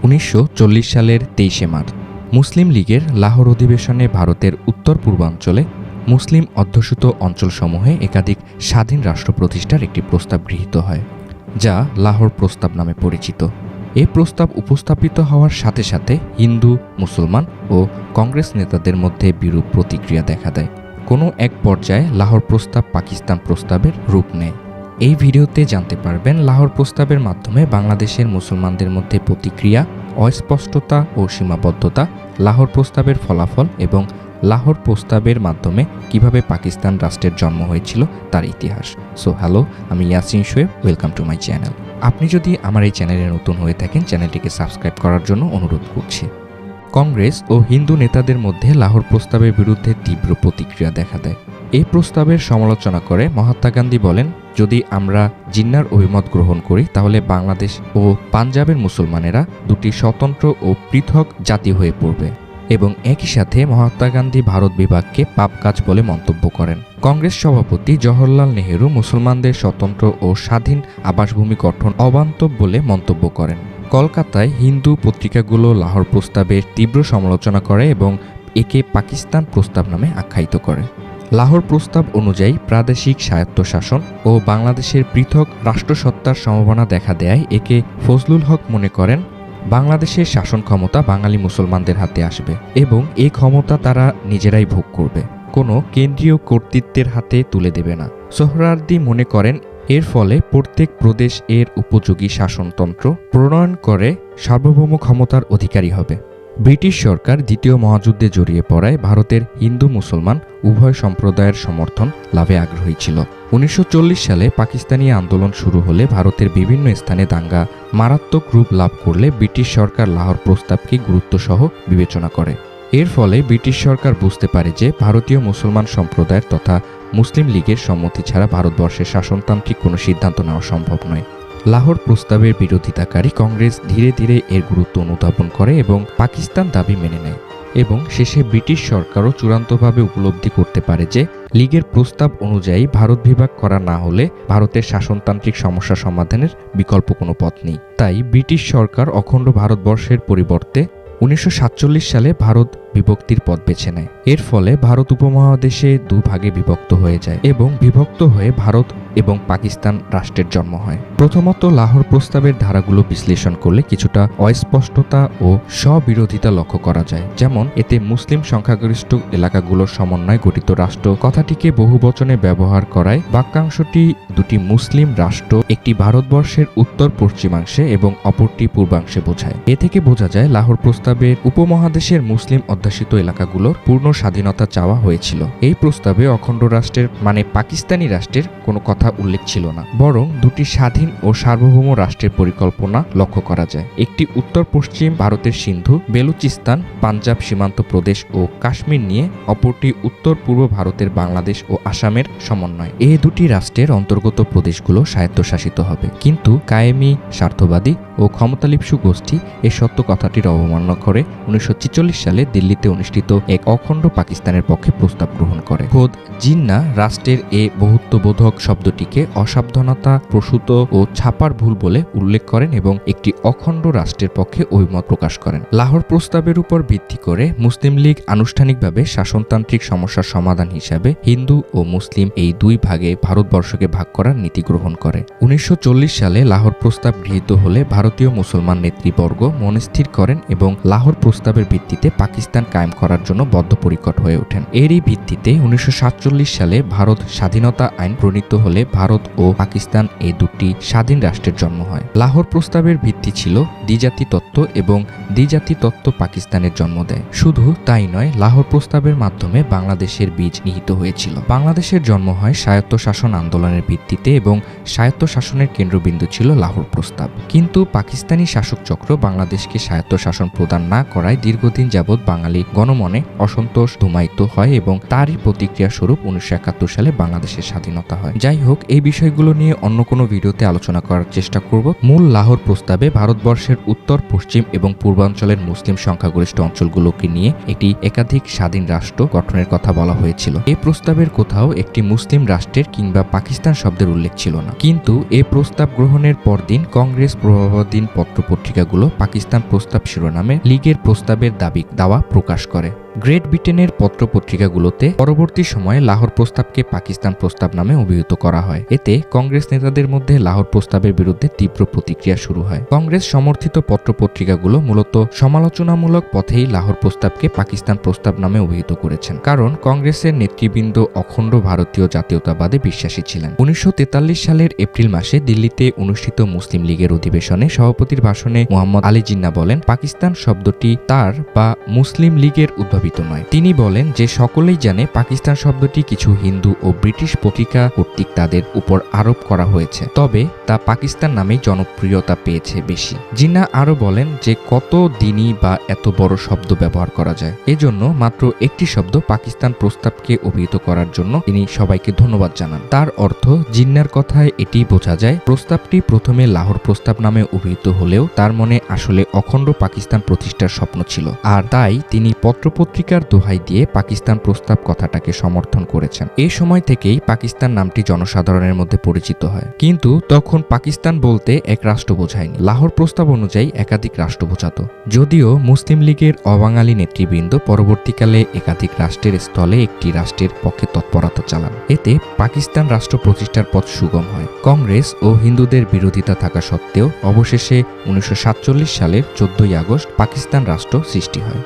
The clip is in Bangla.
1940 সালের 23শে মার্চ মুসলিম লীগের লাহোর অধিবেশনে ভারতের উত্তর পূর্বাঞ্চলে মুসলিম অধ্যুষিত অঞ্চলসমূহে একাধিক স্বাধীন রাষ্ট্র প্রতিষ্ঠার একটি প্রস্তাব গৃহীত হয়, যা লাহোর প্রস্তাব নামে পরিচিত। এই প্রস্তাব উপস্থাপিত হওয়ার সাথে সাথে হিন্দু, মুসলমান ও কংগ্রেস নেতাদের মধ্যে বিরূপ প্রতিক্রিয়া দেখা দেয়। কোনো এক পর্যায়ে লাহোর প্রস্তাব পাকিস্তান প্রস্তাবের রূপ নেয়। এই ভিডিওতে জানতে পারবেন লাহোর প্রস্তাবের মাধ্যমে বাংলাদেশের মুসলমানদের মধ্যে প্রতিক্রিয়া, অস্পষ্টতা ও সীমাবদ্ধতা, লাহোর প্রস্তাবের ফলাফল এবং লাহোর প্রস্তাবের মাধ্যমে কিভাবে পাকিস্তান রাষ্ট্রের জন্ম হয়েছিল তার ইতিহাস। সো হ্যালো, আমি Yasin Shoaib, welcome to my channel. আপনি যদি আমার এই চ্যানেলে নতুন হয়ে থাকেন, চ্যানেলটিকে সাবস্ক্রাইব করার জন্য অনুরোধ করছি। কংগ্রেস ও হিন্দু নেতাদের মধ্যে লাহোর প্রস্তাবের বিরুদ্ধে তীব্র প্রতিক্রিয়া দেখা দেয়। এই প্রস্তাবের সমালোচনা করে মহাত্মা গান্ধী বলেন, যদি আমরা জিন্নার অভিমত গ্রহণ করি তাহলে বাংলাদেশ ও পাঞ্জাবের মুসলমানেরা দুটি স্বতন্ত্র ও পৃথক জাতি হয়ে পড়বে, এবং একই সাথে মহাত্মা গান্ধী ভারত বিভাগকে পাপ কাজ বলে মন্তব্য করেন। কংগ্রেস সভাপতি জওহরলাল নেহেরু মুসলমানদের স্বতন্ত্র ও স্বাধীন আবাসভূমি গঠন অবান্তর বলে মন্তব্য করেন। কলকাতায় হিন্দু পত্রিকাগুলো লাহোর প্রস্তাবের তীব্র সমালোচনা করে এবং একে পাকিস্তান প্রস্তাব নামে আখ্যায়িত করে। লাহোর প্রস্তাব অনুযায়ী প্রাদেশিক স্বায়ত্তশাসন ও বাংলাদেশের পৃথক রাষ্ট্রসত্তার সম্ভাবনা দেখা দেয়। একে ফজলুল হক মনে করেন, বাংলাদেশের শাসন ক্ষমতা বাঙালি মুসলমানদের হাতে আসবে এবং এই ক্ষমতা তারা নিজেরাই ভোগ করবে, কোনো কেন্দ্রীয় কর্তৃত্বের হাতে তুলে দেবে না। সোহরাওয়ার্দী মনে করেন, এর ফলে প্রত্যেক প্রদেশ এর উপযোগী শাসনতন্ত্র প্রণয়ন করে সার্বভৌম ক্ষমতার অধিকারী হবে। ব্রিটিশ সরকার দ্বিতীয় মহাযুদ্ধে জড়িয়ে পড়ায় ভারতের হিন্দু মুসলমান উভয় সম্প্রদায়ের সমর্থন লাভে আগ্রহী ছিল। 1940 সালে পাকিস্তানি আন্দোলন শুরু হলে ভারতের বিভিন্ন স্থানে দাঙ্গা মারাত্মক রূপ লাভ করলে ব্রিটিশ সরকার লাহোর প্রস্তাবকে গুরুত্বসহ বিবেচনা করে। এর ফলে ব্রিটিশ সরকার বুঝতে পারে যে ভারতীয় মুসলমান সম্প্রদায়ের তথা মুসলিম লীগের সম্মতি ছাড়া ভারতবর্ষের শাসনতান্ত্রিক কোনো সিদ্ধান্ত নেওয়া সম্ভব নয়। লাহোর প্রস্তাবের বিরোধিতাকারী কংগ্রেস ধীরে ধীরে এর গুরুত্ব অনুধাবন করে এবং পাকিস্তান দাবি মেনে নেয়, এবং শেষে ব্রিটিশ সরকারও চূড়ান্তভাবে উপলব্ধি করতে পারে যে লীগের প্রস্তাব অনুযায়ী ভারত বিভাগ করা না হলে ভারতের শাসনতান্ত্রিক সমস্যা সমাধানের বিকল্প কোনো পথ নেই। তাই ব্রিটিশ সরকার অখণ্ড ভারতবর্ষের পরিবর্তে 1947 সালে ভারত বিভক্তির পথ বেছে নেয়। এর ফলে ভারত উপমহাদেশে দুভাগে বিভক্ত হয়ে যায় এবং বিভক্ত হয়ে ভারত এবং পাকিস্তান রাষ্ট্রের জন্ম হয়। প্রথমত, লাহোর প্রস্তাবের ধারাগুলো বিশ্লেষণ করলে কিছুটা অস্পষ্টতা ও স্ববিরোধিতা লক্ষ্য করা যায়। যেমন, এতে মুসলিম সংখ্যাগরিষ্ঠ এলাকাগুলোর সমন্বয়ে গঠিত রাষ্ট্র কথাটিকে বহুবচনে ব্যবহার করায় বাক্যাংশটি দুটি মুসলিম রাষ্ট্র, একটি ভারতবর্ষের উত্তর পশ্চিমাংশে এবং অপরটি পূর্বাংশে বোঝায়। এ থেকে বোঝা যায় লাহোর প্রস্তাবের উপমহাদেশের মুসলিম অধ্যুষিত এলাকাগুলোর পূর্ণ স্বাধীনতা চাওয়া হয়েছিল। এই প্রস্তাবে অখণ্ড রাষ্ট্রের মানে পাকিস্তানি রাষ্ট্রের কোনো কথা উল্লেখ ছিল না, বরং দুটি স্বাধীন ও সার্বভৌম রাষ্ট্রের পরিকল্পনা লক্ষ্য করা যায়। একটি উত্তর পশ্চিম ভারতের সিন্ধু, বেলুচিস্তান, পাঞ্জাব সীমান্ত প্রদেশ ও কাশ্মীর নিয়ে, অপরটি উত্তর পূর্ব ভারতের বাংলাদেশ ও আসামের সমন্বয়। এই দুটি রাষ্ট্রের অন্তর্গত প্রদেশগুলো স্বায়ত্তশাসিত হবে, কিন্তু কায়েমি, স্বার্থবাদী ও ক্ষমতালিপ্সু গোষ্ঠী এই সত্য কথাটির অবমাননা করে 1946 সালে দিল্লিতে অনুষ্ঠিত এক অখণ্ড পাকিস্তানের পক্ষে প্রস্তাব গ্রহণ করে। খোদ জিন্না রাষ্ট্রের এ বহুত্ববোধক শব্দটিকে অসাবধানতা প্রসূত ও ছাপার ভুল বলে উল্লেখ করেন এবং একটি অখণ্ড রাষ্ট্রের পক্ষে অভিমত প্রকাশ করেন। লাহোর প্রস্তাবের উপর ভিত্তি করে মুসলিম লীগ আনুষ্ঠানিকভাবে শাসনতান্ত্রিক সমস্যার সমাধান হিসাবে হিন্দু ও মুসলিম এই দুই ভাগে ভারতবর্ষকে ভাগ করার নীতি গ্রহণ করে। 1940 সালে লাহোর প্রস্তাব গৃহীত হলে ভারতীয় মুসলমান নেতৃবর্গ মনস্থির করেন এবং লাহোর প্রস্তাবের ভিত্তিতে পাকিস্তান কায়েম করার জন্য বদ্ধপরিকর হয়ে ওঠেন। এরই ভিত্তিতে 1947 সালে ভারত স্বাধীনতা আইন প্রণীত হলে ভারত ও পাকিস্তান এই দুটি স্বাধীন রাষ্ট্রের জন্ম হয়। লাহোর প্রস্তাবের ভিত্তি ছিল দ্বিজাতি তত্ত্ব এবং দ্বিজাতি তত্ত্ব পাকিস্তানের জন্ম দেয়। শুধু তাই নয়, লাহোর প্রস্তাবের মাধ্যমে বাংলাদেশের বীজ নিহিত হয়েছিল। বাংলাদেশের জন্ম হয় স্বায়ত্তশাসন আন্দোলনের ভিত্তিতে এবং স্বায়ত্তশাসনের কেন্দ্রবিন্দু ছিল লাহোর প্রস্তাব। কিন্তু পাকিস্তানি শাসক চক্র বাংলাদেশকে স্বায়ত্তশাসন প্রদান না করায় দীর্ঘদিন যাবৎ বাঙালি গণমনে অসন্তোষ ধুমায়িত হয় এবং তারই প্রতিক্রিয়া স্বরূপ 1971 সালে বাংলাদেশের স্বাধীনতা হয়। যাই হোক, এই বিষয়গুলো নিয়ে অন্য কোনো ভিডিওতে আলোচনা করার চেষ্টা করব। মূল লাহোর প্রস্তাবে প্রস্তাবে ভারতবর্ষের উত্তর, পশ্চিম এবং পূর্বাঞ্চলের মুসলিম সংখ্যাগরিষ্ঠ অঞ্চলগুলোকে নিয়ে একটি একাধিক স্বাধীন রাষ্ট্র গঠনের কথা বলা হয়েছিল। এই প্রস্তাবের কোথাও একটি মুসলিম রাষ্ট্রের কিংবা পাকিস্তান শব্দের উল্লেখ ছিল না। কিন্তু এই প্রস্তাব গ্রহণের পরদিন কংগ্রেস প্রভাবাধীন পত্রপত্রিকাগুলো পাকিস্তান প্রস্তাব শিরোনামে লীগের প্রস্তাবের দাওয়া প্রকাশ করে। গ্রেট ব্রিটেনের পত্রপত্রিকাগুলোতে পরবর্তী সময়ে লাহোর প্রস্তাবকে পাকিস্তান প্রস্তাব নামে অভিহিত করা হয়। এতে কংগ্রেস নেতাদের মধ্যে লাহোর প্রস্তাবের বিরুদ্ধে তীব্র প্রতিক্রিয়া শুরু হয়। কংগ্রেস সমর্থিত পত্রপত্রিকাগুলো মূলত সমালোচনামূলক পথেই লাহোর প্রস্তাবকে পাকিস্তান প্রস্তাব নামে অভিহিত করেছেন, কারণ কংগ্রেসের নেতৃবৃন্দ অখণ্ড ভারতীয় জাতীয়তাবাদে বিশ্বাসী ছিলেন। 1943 সালের এপ্রিল মাসে দিল্লিতে অনুষ্ঠিত মুসলিম লীগের অধিবেশনে সভাপতির ভাষণে মোহাম্মদ আলী জিন্নাহ বলেন, পাকিস্তান শব্দটি তার বা মুসলিম লীগের উদ্ভাবিত নয়। তিনি বলেন যে সকলেই জানে পাকিস্তান শব্দটি কিছু হিন্দু ও ব্রিটিশ পত্রিকা কর্তৃক তাদের উপর আরোপ করা হয়েছে, তবে তা পাকিস্তান নামেই জনপ্রিয়তা পেয়েছে বেশি। জিন্নাহ আরও বলেন যে কত দিনই বা এত বড় শব্দ ব্যবহার করা যায়, এজন্য মাত্র একটি শব্দ পাকিস্তান প্রস্তাবকে অভিহিত করার জন্য তিনি সবাইকে ধন্যবাদ জানান। তার অর্থ, জিন্নাহর কথায় এটি বোঝা যায় প্রস্তাবটি প্রথমে লাহোর প্রস্তাব নামে অভিহিত হলেও তার মনে আসলে অখণ্ড পাকিস্তান প্রতিষ্ঠার স্বপ্ন ছিল, আর তাই তিনি পত্রপত্রিকার দোহাই দিয়ে পাকিস্তান প্রস্তাব কথাটাকে সমর্থন করেছেন। এই সময় থেকেই পাকিস্তান নামটি জনসাধারণের মধ্যে পরিচিত হয়। কিন্তু তখন পাকিস্তান বলতে এক রাষ্ট্র বোঝায়নি, লাহোর প্রস্তাব অনুযায়ী একাধিক রাষ্ট্র বোঝাতো। যদিও মুসলিম লীগের অবাঙালি নেতৃবৃন্দ পরবর্তীকালে একাধিক রাষ্ট্রের স্থলে একটি রাষ্ট্রের পক্ষে তৎপরতা চালান। এতে পাকিস্তান রাষ্ট্র প্রতিষ্ঠার পথ সুগম হয়। কংগ্রেস ও হিন্দুদের বিরোধিতা থাকা সত্ত্বেও অবশেষে 1947 সালের 14 আগস্ট পাকিস্তান রাষ্ট্র সৃষ্টি হয়।